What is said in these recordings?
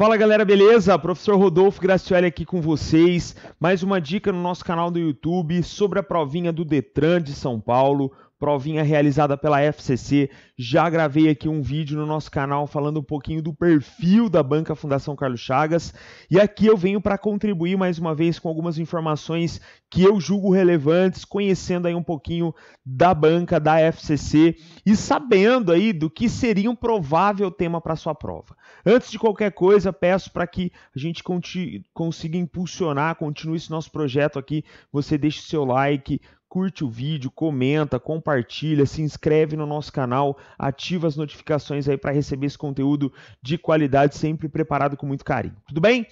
Fala galera, beleza? Professor Rodolfo Gracioli aqui com vocês. Mais uma dica no nosso canal do YouTube sobre a provinha do Detran de São Paulo. Provinha realizada pela FCC. Já gravei aqui um vídeo no nosso canal falando um pouquinho do perfil da Banca Fundação Carlos Chagas. E aqui eu venho para contribuir mais uma vez com algumas informações que eu julgo relevantes, conhecendo aí um pouquinho da banca da FCC e sabendo aí do que seria um provável tema para sua prova. Antes de qualquer coisa, peço para que a gente consiga impulsionar, continue esse nosso projeto aqui. Você deixe o seu like, curte o vídeo, comenta, compartilha, se inscreve no nosso canal, ativa as notificações aí para receber esse conteúdo de qualidade, sempre preparado com muito carinho. Tudo bem?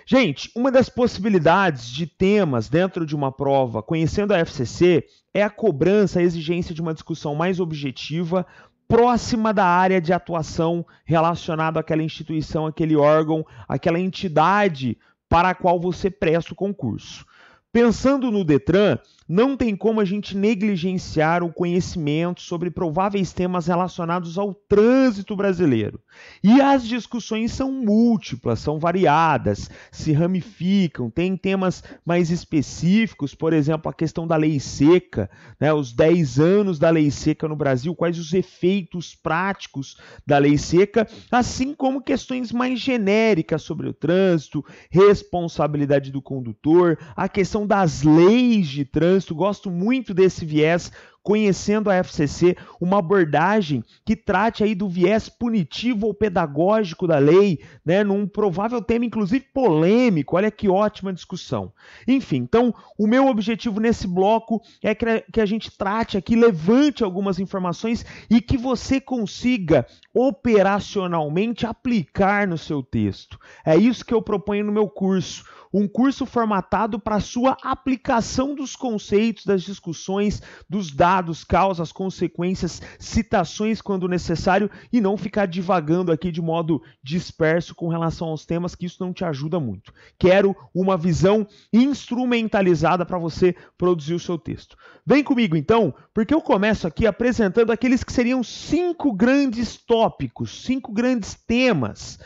Gente, uma das possibilidades de temas dentro de uma prova, conhecendo a FCC, é a cobrança, a exigência de uma discussão mais objetiva, próxima da área de atuação relacionada àquela instituição, aquele órgão, aquela entidade para a qual você presta o concurso. Pensando no Detran, não tem como a gente negligenciar o conhecimento sobre prováveis temas relacionados ao trânsito brasileiro. E as discussões são múltiplas, são variadas, se ramificam, tem temas mais específicos, por exemplo, a questão da lei seca, né, os 10 anos da lei seca no Brasil, quais os efeitos práticos da lei seca, assim como questões mais genéricas sobre o trânsito, responsabilidade do condutor, a questão das leis de trânsito. Gosto muito desse viés, conhecendo a FCC, uma abordagem que trate aí do viés punitivo ou pedagógico da lei, né, num provável tema, inclusive, polêmico. Olha que ótima discussão. Enfim, então, o meu objetivo nesse bloco é que a gente trate aqui, levante algumas informações e que você consiga operacionalmente aplicar no seu texto. É isso que eu proponho no meu curso. Um curso formatado para a sua aplicação dos conceitos, das discussões, dos dados, causas, consequências, citações quando necessário e não ficar divagando aqui de modo disperso com relação aos temas, que isso não te ajuda muito. Quero uma visão instrumentalizada para você produzir o seu texto. Vem comigo então, porque eu começo aqui apresentando aqueles que seriam 5 grandes tópicos, 5 grandes temas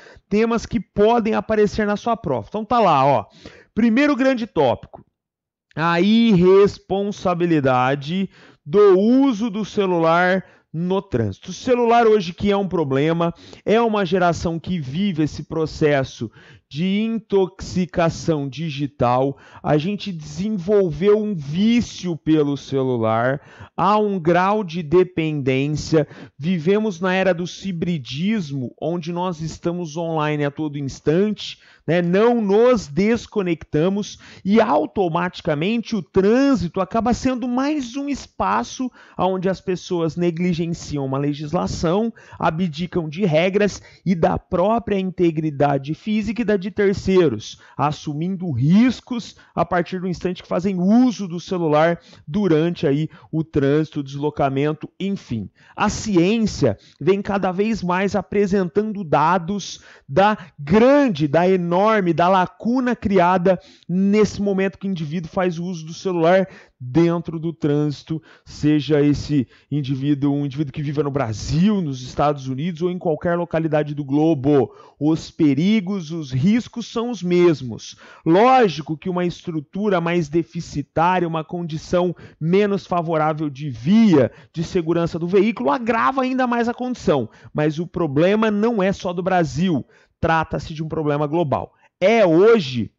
que podem aparecer na sua prova. Então tá lá, ó. Primeiro grande tópico, a irresponsabilidade do uso do celular no trânsito. O celular hoje que é um problema, é uma geração que vive esse processo de intoxicação digital, a gente desenvolveu um vício pelo celular, há um grau de dependência, vivemos na era do cibridismo, onde nós estamos online a todo instante, né? Não nos desconectamos e automaticamente o trânsito acaba sendo mais um espaço onde as pessoas negligenciam uma legislação, abdicam de regras e da própria integridade física e da de terceiros, assumindo riscos a partir do instante que fazem uso do celular durante aí o trânsito, o deslocamento, enfim. A ciência vem cada vez mais apresentando dados da enorme, da lacuna criada nesse momento que o indivíduo faz o uso do celular dentro do trânsito, seja esse indivíduo um indivíduo que viva no Brasil, nos Estados Unidos ou em qualquer localidade do globo. Os perigos, os riscos são os mesmos. Lógico que uma estrutura mais deficitária, uma condição menos favorável de via, de segurança do veículo, agrava ainda mais a condição. Mas o problema não é só do Brasil, trata-se de um problema global. É hoje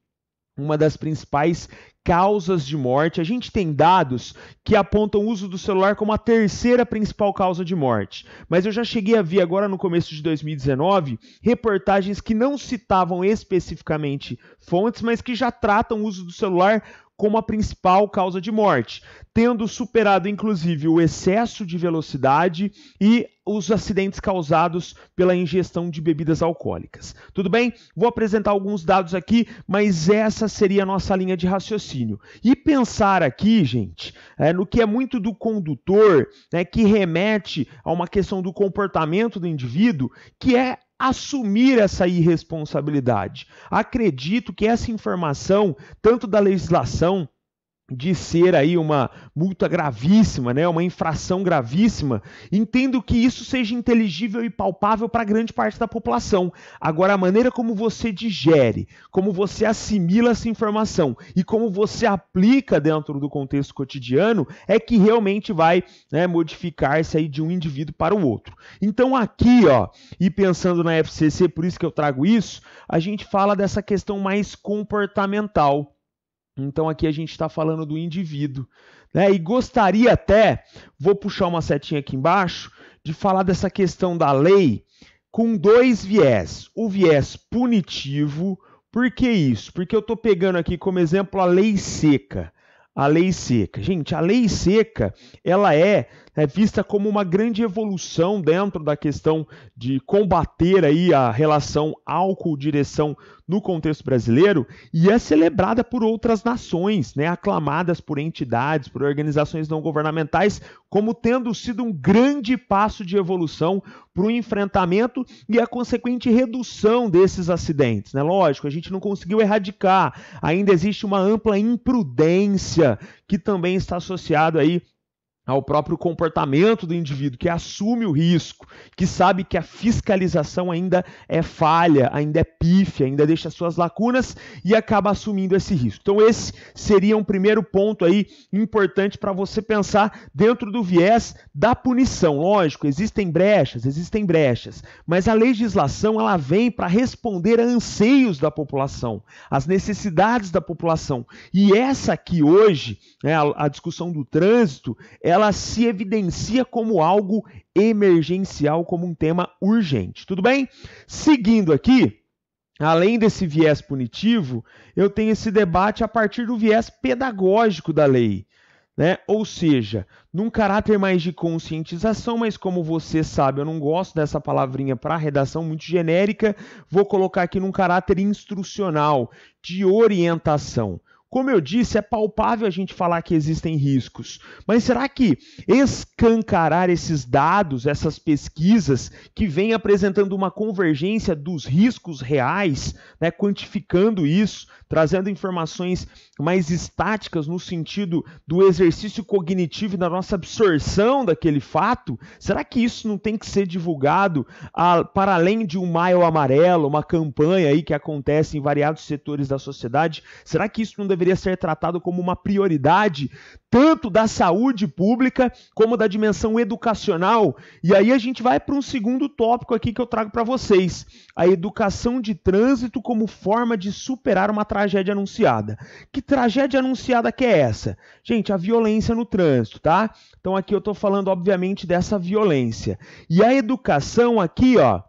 uma das principais causas de morte. A gente tem dados que apontam o uso do celular como a terceira principal causa de morte. Mas eu já cheguei a ver agora no começo de 2019 reportagens que não citavam especificamente fontes, mas que já tratam o uso do celular como a principal causa de morte, tendo superado inclusive o excesso de velocidade e os acidentes causados pela ingestão de bebidas alcoólicas. Tudo bem? Vou apresentar alguns dados aqui, mas essa seria a nossa linha de raciocínio. E pensar aqui, gente, no que é muito do condutor, né, que remete a uma questão do comportamento do indivíduo, que é assumir essa irresponsabilidade. Acredito que essa informação, tanto da legislação de ser aí uma multa gravíssima, né, uma infração gravíssima, entendo que isso seja inteligível e palpável para grande parte da população. Agora, a maneira como você digere, como você assimila essa informação e como você aplica dentro do contexto cotidiano é que realmente vai, né, modificar-se aí de um indivíduo para o outro. Então aqui, ó, e pensando na FCC, por isso que eu trago isso, a gente fala dessa questão mais comportamental. Então aqui a gente está falando do indivíduo, né? E gostaria até, vou puxar uma setinha aqui embaixo, de falar dessa questão da lei com dois viés. O viés punitivo, por que isso? Porque eu estou pegando aqui como exemplo a lei seca. A lei seca. Gente, a lei seca, ela é vista como uma grande evolução dentro da questão de combater aí a relação álcool-direção no contexto brasileiro e é celebrada por outras nações, né, aclamadas por entidades, por organizações não governamentais, como tendo sido um grande passo de evolução para o enfrentamento e a consequente redução desses acidentes, né? Lógico, a gente não conseguiu erradicar, ainda existe uma ampla imprudência que também está associado aí ao próprio comportamento do indivíduo, que assume o risco, que sabe que a fiscalização ainda é falha, ainda é pífia, ainda deixa suas lacunas e acaba assumindo esse risco. Então esse seria um primeiro ponto aí importante para você pensar dentro do viés da punição. Lógico, existem brechas, mas a legislação ela vem para responder a anseios da população, às necessidades da população. E essa aqui hoje, né, a discussão do trânsito, ela se evidencia como algo emergencial, como um tema urgente. Tudo bem? Seguindo aqui, além desse viés punitivo, eu tenho esse debate a partir do viés pedagógico da lei, né? Ou seja, num caráter mais de conscientização, mas como você sabe, eu não gosto dessa palavrinha para redação muito genérica, vou colocar aqui num caráter instrucional, de orientação. Como eu disse, é palpável a gente falar que existem riscos, mas será que escancarar esses dados, essas pesquisas que vêm apresentando uma convergência dos riscos reais, né, quantificando isso, trazendo informações mais estáticas no sentido do exercício cognitivo e da nossa absorção daquele fato, será que isso não tem que ser divulgado para além de um maio amarelo, uma campanha aí que acontece em variados setores da sociedade? Será que isso não deveria ser tratado como uma prioridade tanto da saúde pública como da dimensão educacional? E aí a gente vai para um segundo tópico aqui que eu trago para vocês, a educação de trânsito como forma de superar uma tragédia anunciada. Que tragédia anunciada que é essa? Gente, a violência no trânsito, tá? Então aqui eu estou falando obviamente dessa violência. E a educação aqui, ó,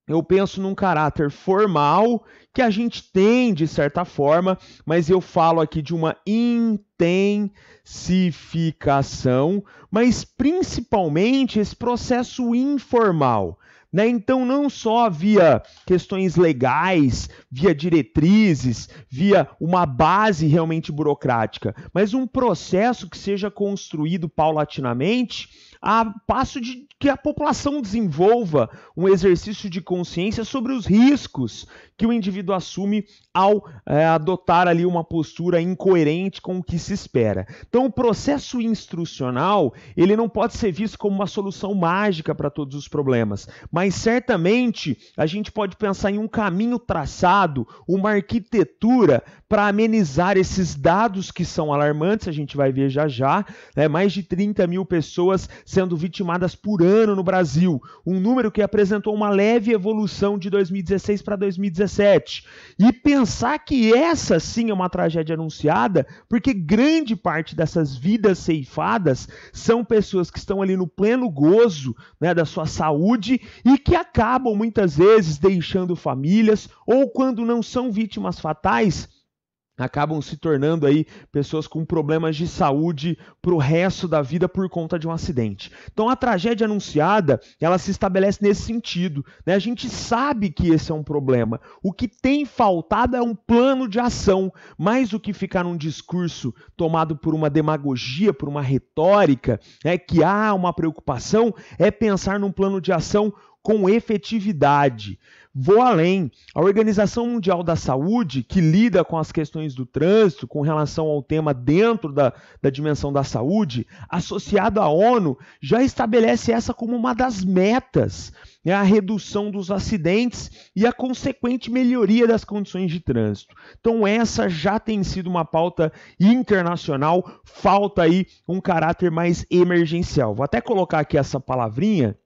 eu penso num caráter formal que a gente tem de certa forma, mas eu falo aqui de uma intensificação, mas principalmente esse processo informal, né? Então não só via questões legais, via diretrizes, via uma base realmente burocrática, mas um processo que seja construído paulatinamente a passo de que a população desenvolva um exercício de consciência sobre os riscos que o indivíduo assume ao adotar ali uma postura incoerente com o que se espera. Então, o processo instrucional, ele não pode ser visto como uma solução mágica para todos os problemas, mas certamente a gente pode pensar em um caminho traçado, uma arquitetura para amenizar esses dados que são alarmantes, a gente vai ver já já, né? Mais de 30 mil pessoas sendo vitimadas por ano no Brasil, um número que apresentou uma leve evolução de 2016 para 2017. E pensar que essa sim é uma tragédia anunciada, porque grande parte dessas vidas ceifadas são pessoas que estão ali no pleno gozo, né, da sua saúde e que acabam muitas vezes deixando famílias ou, quando não são vítimas fatais, acabam se tornando aí pessoas com problemas de saúde para o resto da vida por conta de um acidente. Então a tragédia anunciada, ela se estabelece nesse sentido, né? A gente sabe que esse é um problema. O que tem faltado é um plano de ação, mais do que ficar num discurso tomado por uma demagogia, por uma retórica, né, que há uma preocupação, é pensar num plano de ação com efetividade. Vou além. A Organização Mundial da Saúde, que lida com as questões do trânsito, com relação ao tema dentro da dimensão da saúde, associado à ONU, já estabelece essa como uma das metas, né, a redução dos acidentes e a consequente melhoria das condições de trânsito. Então essa já tem sido uma pauta internacional, falta aí um caráter mais emergencial. Vou até colocar aqui essa palavrinha,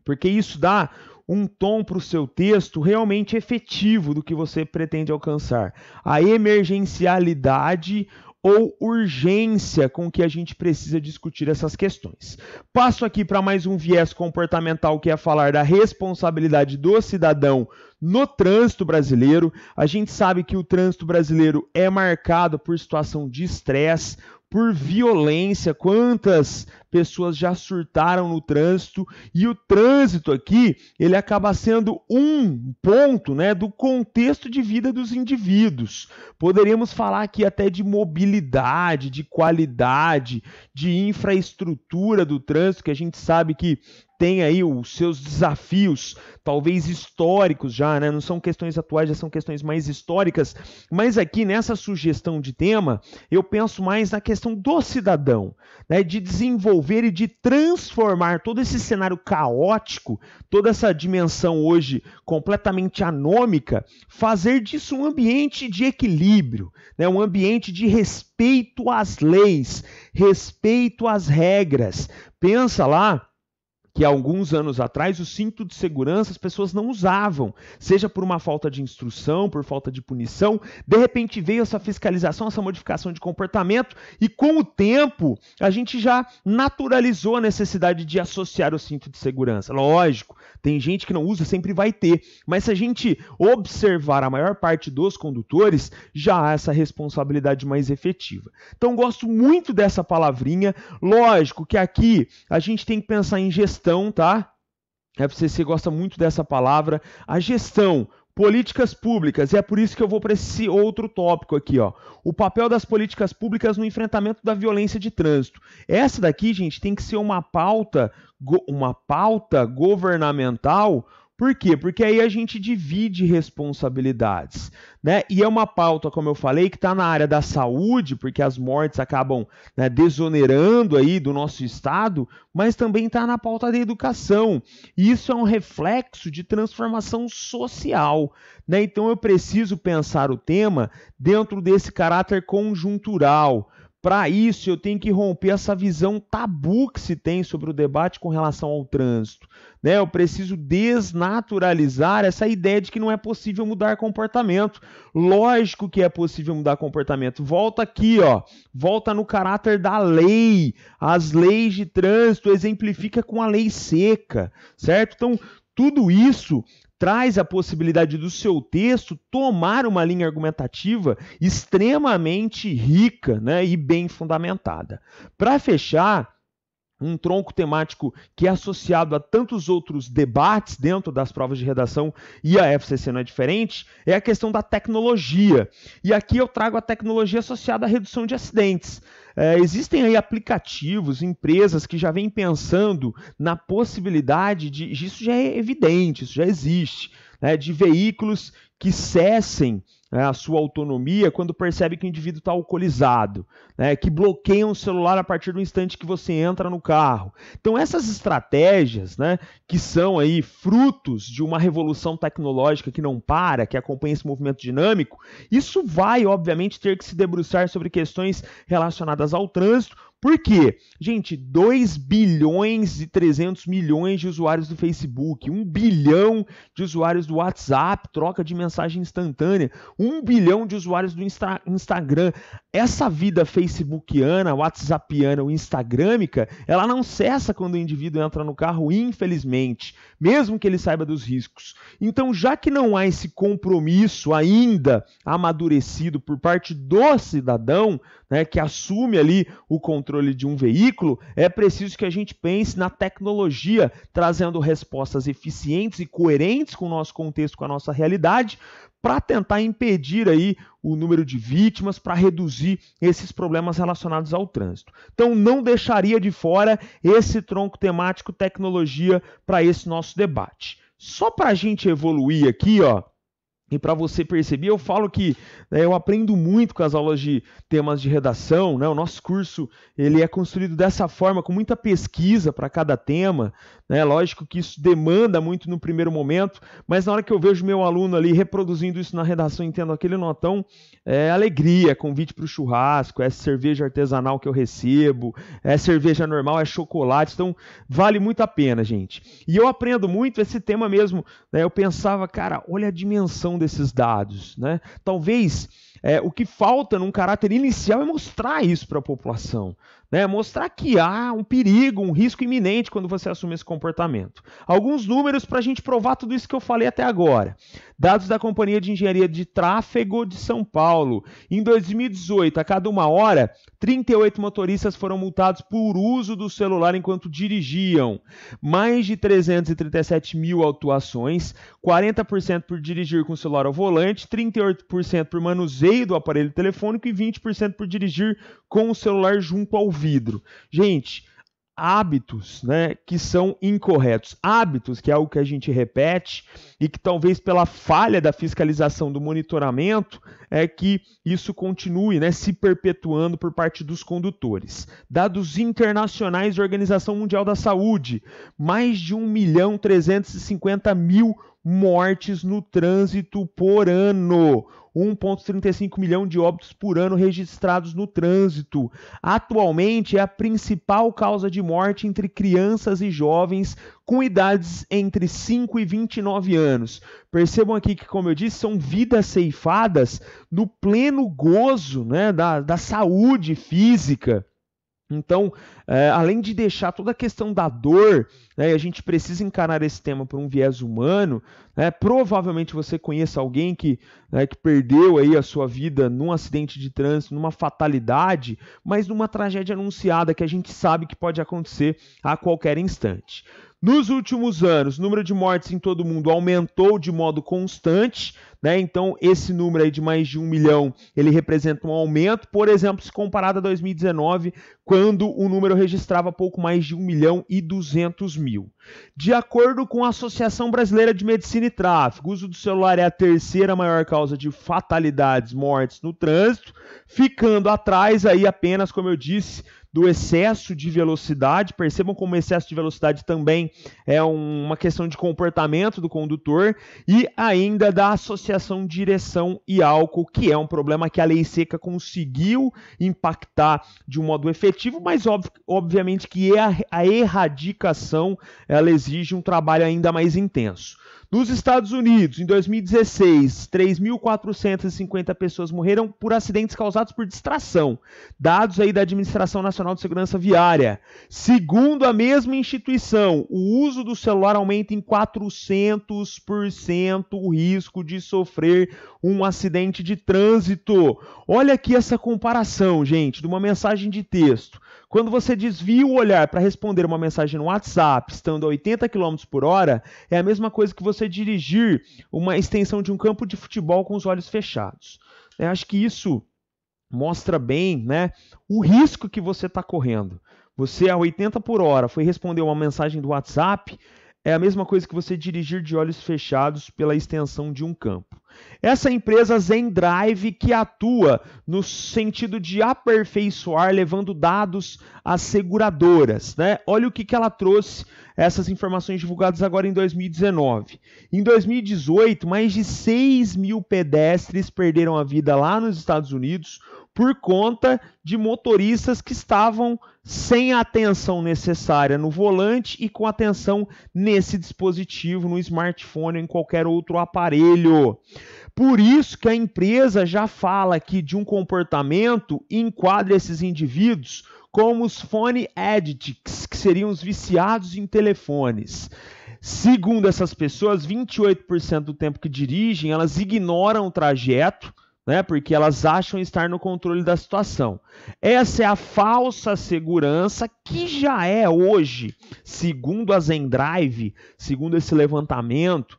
porque isso dá um tom para o seu texto realmente efetivo do que você pretende alcançar. A emergencialidade ou urgência com que a gente precisa discutir essas questões. Passo aqui para mais um viés comportamental, que é falar da responsabilidade do cidadão no trânsito brasileiro. A gente sabe que o trânsito brasileiro é marcado por situação de estresse, por violência. Quantas pessoas já surtaram no trânsito, e o trânsito aqui, ele acaba sendo um ponto, né, do contexto de vida dos indivíduos. Poderíamos falar aqui até de mobilidade, de qualidade, de infraestrutura do trânsito, que a gente sabe que tem aí os seus desafios, talvez históricos já, né? Não são questões atuais, já são questões mais históricas, mas aqui nessa sugestão de tema, eu penso mais na questão do cidadão, né? De desenvolver e de transformar todo esse cenário caótico, toda essa dimensão hoje completamente anômica, fazer disso um ambiente de equilíbrio, né? Um ambiente de respeito às leis, respeito às regras. Pensa lá que há alguns anos atrás o cinto de segurança as pessoas não usavam, seja por uma falta de instrução, por falta de punição. De repente veio essa fiscalização, essa modificação de comportamento, e com o tempo a gente já naturalizou a necessidade de associar o cinto de segurança. Lógico, tem gente que não usa, sempre vai ter, mas se a gente observar a maior parte dos condutores, já há essa responsabilidade mais efetiva. Então gosto muito dessa palavrinha. Lógico que aqui a gente tem que pensar em gestão, tá? A FCC gosta muito dessa palavra. A gestão, políticas públicas, e é por isso que eu vou para esse outro tópico aqui, ó. O papel das políticas públicas no enfrentamento da violência de trânsito. Essa daqui, gente, tem que ser uma pauta governamental. Por quê? Porque aí a gente divide responsabilidades, né? E é uma pauta, como eu falei, que está na área da saúde, porque as mortes acabam, né, desonerando aí do nosso estado, mas também está na pauta da educação. E isso é um reflexo de transformação social, né? Então eu preciso pensar o tema dentro desse caráter conjuntural. Para isso, eu tenho que romper essa visão tabu que se tem sobre o debate com relação ao trânsito, né? Eu preciso desnaturalizar essa ideia de que não é possível mudar comportamento. Lógico que é possível mudar comportamento. Volta aqui, ó. Volta no caráter da lei. As leis de trânsito exemplifica com a lei seca, certo? Então, tudo isso traz a possibilidade do seu texto tomar uma linha argumentativa extremamente rica, né, e bem fundamentada. Para fechar, um tronco temático que é associado a tantos outros debates dentro das provas de redação, e a FCC não é diferente, é a questão da tecnologia. E aqui eu trago a tecnologia associada à redução de acidentes. Existem aí aplicativos, empresas que já vêm pensando na possibilidade de, isso já é evidente, isso já existe, né, de veículos que cessem, né, a sua autonomia quando percebe que o indivíduo está alcoolizado, né, que bloqueiam o celular a partir do instante que você entra no carro. Então essas estratégias, né, que são aí frutos de uma revolução tecnológica que não para, que acompanha esse movimento dinâmico, isso vai obviamente ter que se debruçar sobre questões relacionadas ao trânsito. Por quê? Gente, 2 bilhões e 300 milhões de usuários do Facebook, 1 bilhão de usuários do WhatsApp, troca de mensagem instantânea, 1 bilhão de usuários do Instagram. Essa vida facebookiana, whatsappiana ou instagrâmica, ela não cessa quando o indivíduo entra no carro, infelizmente, mesmo que ele saiba dos riscos. Então, já que não há esse compromisso ainda amadurecido por parte do cidadão, né, que assume ali o controle controle de um veículo, é preciso que a gente pense na tecnologia, trazendo respostas eficientes e coerentes com o nosso contexto, com a nossa realidade, para tentar impedir aí o número de vítimas, para reduzir esses problemas relacionados ao trânsito. Então, não deixaria de fora esse tronco temático tecnologia para esse nosso debate. Só para a gente evoluir aqui, ó, e para você perceber, eu falo que eu aprendo muito com as aulas de temas de redação, né? O nosso curso ele é construído dessa forma, com muita pesquisa para cada tema, né? Lógico que isso demanda muito no primeiro momento, mas na hora que eu vejo meu aluno ali reproduzindo isso na redação, entendo aquele notão, é alegria, é convite para o churrasco, é cerveja artesanal que eu recebo, é cerveja normal, é chocolate, então vale muito a pena, gente. E eu aprendo muito esse tema mesmo, né? Eu pensava, cara, olha a dimensão desses dados, né? Talvez o que falta num caráter inicial é mostrar isso para a população, né? Mostrar que há um perigo, um risco iminente quando você assume esse comportamento. Alguns números para a gente provar tudo isso que eu falei até agora. Dados da Companhia de Engenharia de Tráfego de São Paulo. Em 2018, a cada 1 hora, 38 motoristas foram multados por uso do celular enquanto dirigiam. Mais de 337 mil autuações, 40% por dirigir com o celular ao volante, 38% por manuseio do aparelho telefônico e 20% por dirigir com o celular junto ao vidro. Gente, hábitos, né, que são incorretos. Hábitos, que é algo que a gente repete e que talvez pela falha da fiscalização do monitoramento é que isso continue, né, se perpetuando por parte dos condutores. Dados internacionais da Organização Mundial da Saúde, mais de 1.350.000 mortes no trânsito por ano. 1,35 milhão de óbitos por ano registrados no trânsito. Atualmente é a principal causa de morte entre crianças e jovens com idades entre 5 e 29 anos. Percebam aqui que, como eu disse, são vidas ceifadas no pleno gozo, né, da saúde física. Então, além de deixar toda a questão da dor, né, a gente precisa encarar esse tema por um viés humano, né, provavelmente você conheça alguém que perdeu aí a sua vida num acidente de trânsito, numa fatalidade, mas numa tragédia anunciada que a gente sabe que pode acontecer a qualquer instante. Nos últimos anos, o número de mortes em todo o mundo aumentou de modo constante, né? Então esse número aí de mais de 1 milhão, ele representa um aumento, por exemplo, se comparado a 2019, quando o número registrava pouco mais de 1.200.000. De acordo com a Associação Brasileira de Medicina e Tráfego, o uso do celular é a terceira maior causa de fatalidades, mortes no trânsito, ficando atrás aí apenas, como eu disse, do excesso de velocidade. Percebam como o excesso de velocidade também é uma questão de comportamento do condutor, e ainda da associação direção e álcool, que é um problema que a lei seca conseguiu impactar de um modo efetivo, mas obviamente que a erradicação ela exige um trabalho ainda mais intenso. Nos Estados Unidos, em 2016, 3.450 pessoas morreram por acidentes causados por distração. Dados aí da Administração Nacional de Segurança Viária. Segundo a mesma instituição, o uso do celular aumenta em 400% o risco de sofrer um acidente de trânsito. Olha aqui essa comparação, gente, de uma mensagem de texto. Quando você desvia o olhar para responder uma mensagem no WhatsApp, estando a 80 km por hora, é a mesma coisa que você dirigir uma extensão de um campo de futebol com os olhos fechados. Eu acho que isso mostra bem, né, o risco que você está correndo. Você a 80 por hora foi responder uma mensagem do WhatsApp, é a mesma coisa que você dirigir de olhos fechados pela extensão de um campo. Essa empresa Zendrive, que atua no sentido de aperfeiçoar, levando dados às seguradoras, né? Olha o que ela trouxe, essas informações divulgadas agora em 2019. Em 2018, mais de 6 mil pedestres perderam a vida lá nos Estados Unidos por conta de motoristas que estavam sem a atenção necessária no volante e com atenção nesse dispositivo, no smartphone ou em qualquer outro aparelho. Por isso que a empresa já fala aqui de um comportamento e enquadra esses indivíduos como os phone addicts, que seriam os viciados em telefones. Segundo essas pessoas, 28% do tempo que dirigem, elas ignoram o trajeto, né? Porque elas acham estar no controle da situação. Essa é a falsa segurança que já é hoje, segundo a Zendrive, segundo esse levantamento,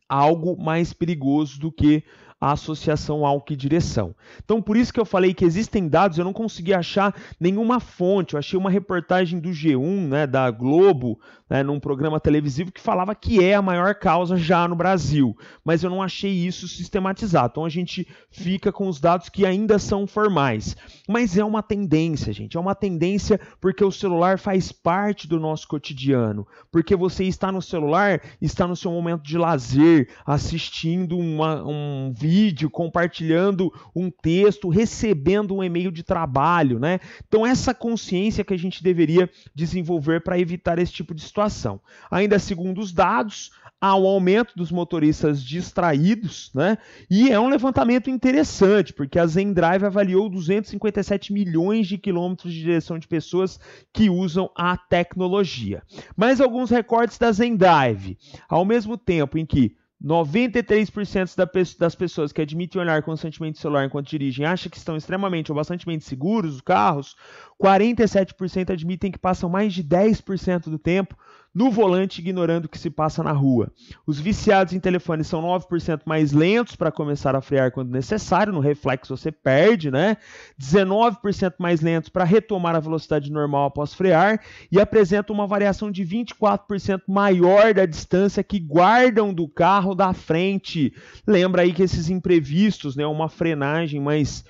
algo mais perigoso do que a associação álcool e direção. Então, por isso que eu falei que existem dados, eu não consegui achar nenhuma fonte. Eu achei uma reportagem do G1, né, da Globo, né, num programa televisivo que falava que é a maior causa já no Brasil, mas eu não achei isso sistematizado. Então, a gente fica com os dados que ainda são formais. Mas é uma tendência, gente, é uma tendência porque o celular faz parte do nosso cotidiano, porque você está no celular, está no seu momento de lazer, assistindo um vídeo, compartilhando um texto, recebendo um e-mail de trabalho, né? Então essa consciência que a gente deveria desenvolver para evitar esse tipo de situação. Ainda segundo os dados, há um aumento dos motoristas distraídos, né? E é um levantamento interessante, porque a Zendrive avaliou 257 milhões de quilômetros de direção de pessoas que usam a tecnologia. Mas alguns recortes da Zendrive. Ao mesmo tempo em que 93% das pessoas que admitem olhar constantemente o celular enquanto dirigem acham que estão extremamente ou bastante seguros os carros, 47% admitem que passam mais de 10% do tempo no volante ignorando o que se passa na rua. Os viciados em telefone são 9% mais lentos para começar a frear quando necessário, no reflexo você perde, né? 19% mais lentos para retomar a velocidade normal após frear e apresentam uma variação de 24% maior da distância que guardam do carro da frente. Lembra aí que esses imprevistos, né, uma frenagem mais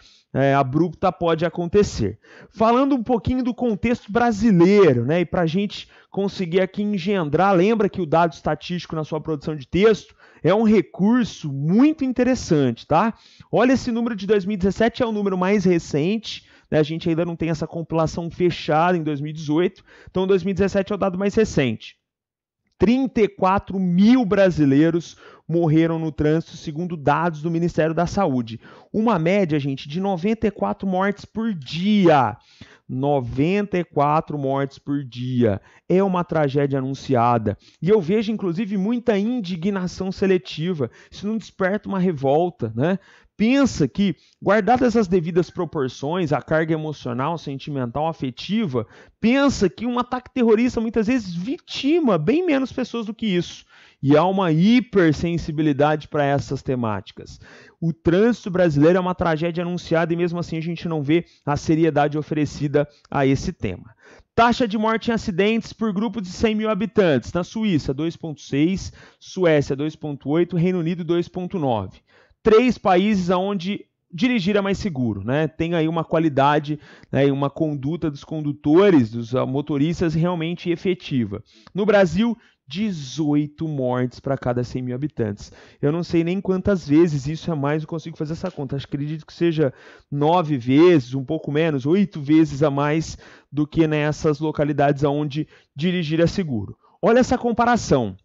abrupta pode acontecer. Falando um pouquinho do contexto brasileiro, né, e para a gente conseguir aqui engendrar, lembra que o dado estatístico na sua produção de texto é um recurso muito interessante, tá? Olha, esse número de 2017 é o número mais recente, né? A gente ainda não tem essa compilação fechada em 2018, então 2017 é o dado mais recente. 34 mil brasileiros morreram no trânsito, segundo dados do Ministério da Saúde. Uma média, gente, de 94 mortes por dia. 94 mortes por dia. É uma tragédia anunciada. E eu vejo, inclusive, muita indignação seletiva. Isso não desperta uma revolta, né? Pensa que, guardadas as devidas proporções, a carga emocional, sentimental, afetiva, pensa que um ataque terrorista muitas vezes vitima bem menos pessoas do que isso. E há uma hipersensibilidade para essas temáticas. O trânsito brasileiro é uma tragédia anunciada e mesmo assim a gente não vê a seriedade oferecida a esse tema. Taxa de morte em acidentes por grupo de 100 mil habitantes. Na Suíça, 2,6, Suécia, 2,8, Reino Unido, 2,9. 3 países onde dirigir é mais seguro, né? Tem aí uma qualidade, né, e uma conduta dos condutores, dos motoristas realmente efetiva. No Brasil, 18 mortes para cada 100 mil habitantes. Eu não sei nem quantas vezes isso é mais, eu consigo fazer essa conta. Acredito que seja 9 vezes, um pouco menos, 8 vezes a mais do que nessas localidades onde dirigir é seguro. Olha essa comparação.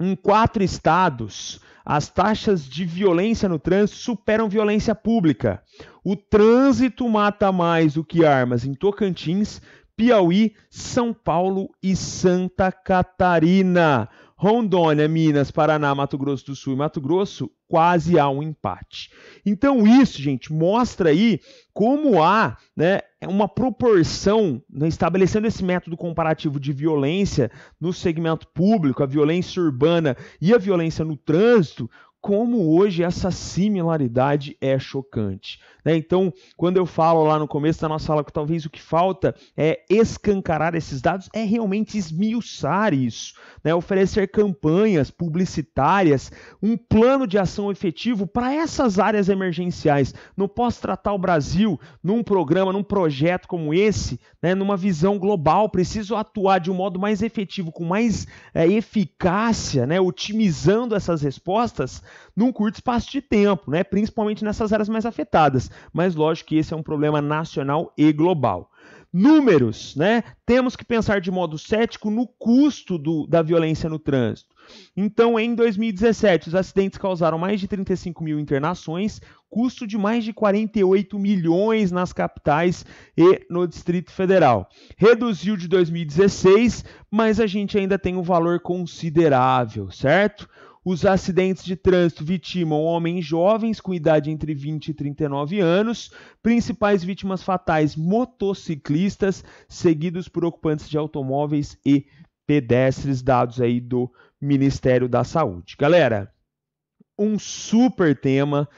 Em 4 estados, as taxas de violência no trânsito superam violência pública. O trânsito mata mais do que armas em Tocantins, Piauí, São Paulo e Santa Catarina. Rondônia, Minas, Paraná, Mato Grosso do Sul e Mato Grosso, quase há um empate. Então isso, gente, mostra aí como há, né, uma proporção, né, estabelecendo esse método comparativo de violência no segmento público, a violência urbana e a violência no trânsito, como hoje essa similaridade é chocante, né? Então, quando eu falo lá no começo da nossa aula que talvez o que falta é escancarar esses dados, é realmente esmiuçar isso, né? Oferecer campanhas publicitárias, um plano de ação efetivo para essas áreas emergenciais. Não posso tratar o Brasil num programa, num projeto como esse, né, numa visão global. Preciso atuar de um modo mais efetivo, com mais eficácia, né, otimizando essas respostas num curto espaço de tempo, né, principalmente nessas áreas mais afetadas. Mas lógico que esse é um problema nacional e global. Números, né? Temos que pensar de modo cético no custo da violência no trânsito. Então, em 2017, os acidentes causaram mais de 35 mil internações, custo de mais de 48 milhões nas capitais e no Distrito Federal. Reduziu de 2016, mas a gente ainda tem um valor considerável, certo? os acidentes de trânsito vitimam homens jovens com idade entre 20 e 39 anos, principais vítimas fatais motociclistas, seguidos por ocupantes de automóveis e pedestres, dados aí do Ministério da Saúde. Galera, um super tema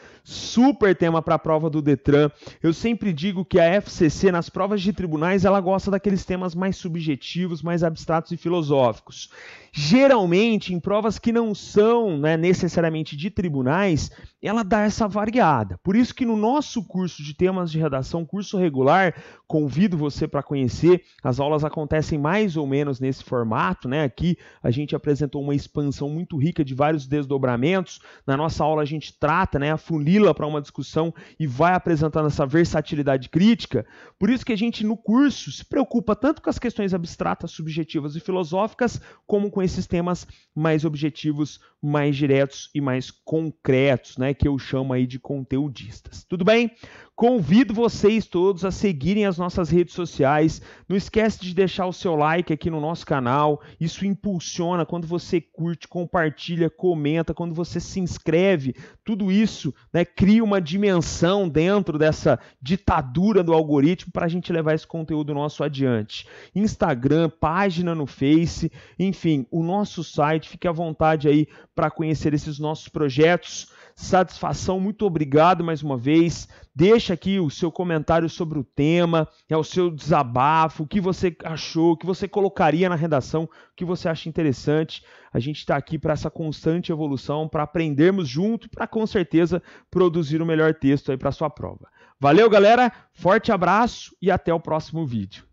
para a prova do Detran. Eu sempre digo que a FCC, nas provas de tribunais, ela gosta daqueles temas mais subjetivos, mais abstratos e filosóficos. Geralmente, em provas que não são, né, necessariamente de tribunais, ela dá essa variada. Por isso que no nosso curso de temas de redação, curso regular, convido você para conhecer. As aulas acontecem mais ou menos nesse formato, né? Aqui a gente apresentou uma expansão muito rica de vários desdobramentos. Na nossa aula a gente trata, né, afunila para uma discussão e vai apresentando essa versatilidade crítica. Por isso que a gente no curso se preocupa tanto com as questões abstratas, subjetivas e filosóficas, como com esses temas mais objetivos, mais diretos e mais concretos, né, que eu chamo aí de conteudistas. Tudo bem? Convido vocês todos a seguirem as nossas redes sociais. Não esquece de deixar o seu like aqui no nosso canal. Isso impulsiona quando você curte, compartilha, comenta, quando você se inscreve. Tudo isso, né, cria uma dimensão dentro dessa ditadura do algoritmo para a gente levar esse conteúdo nosso adiante. Instagram, página no Face, enfim, o nosso site. Fique à vontade aí para conhecer esses nossos projetos. Satisfação, muito obrigado mais uma vez. Deixa aqui o seu comentário sobre o tema, o seu desabafo, o que você achou, o que você colocaria na redação, o que você acha interessante. A gente está aqui para essa constante evolução, para aprendermos junto, para com certeza produzir o melhor texto aí para a sua prova. Valeu, galera, forte abraço e até o próximo vídeo.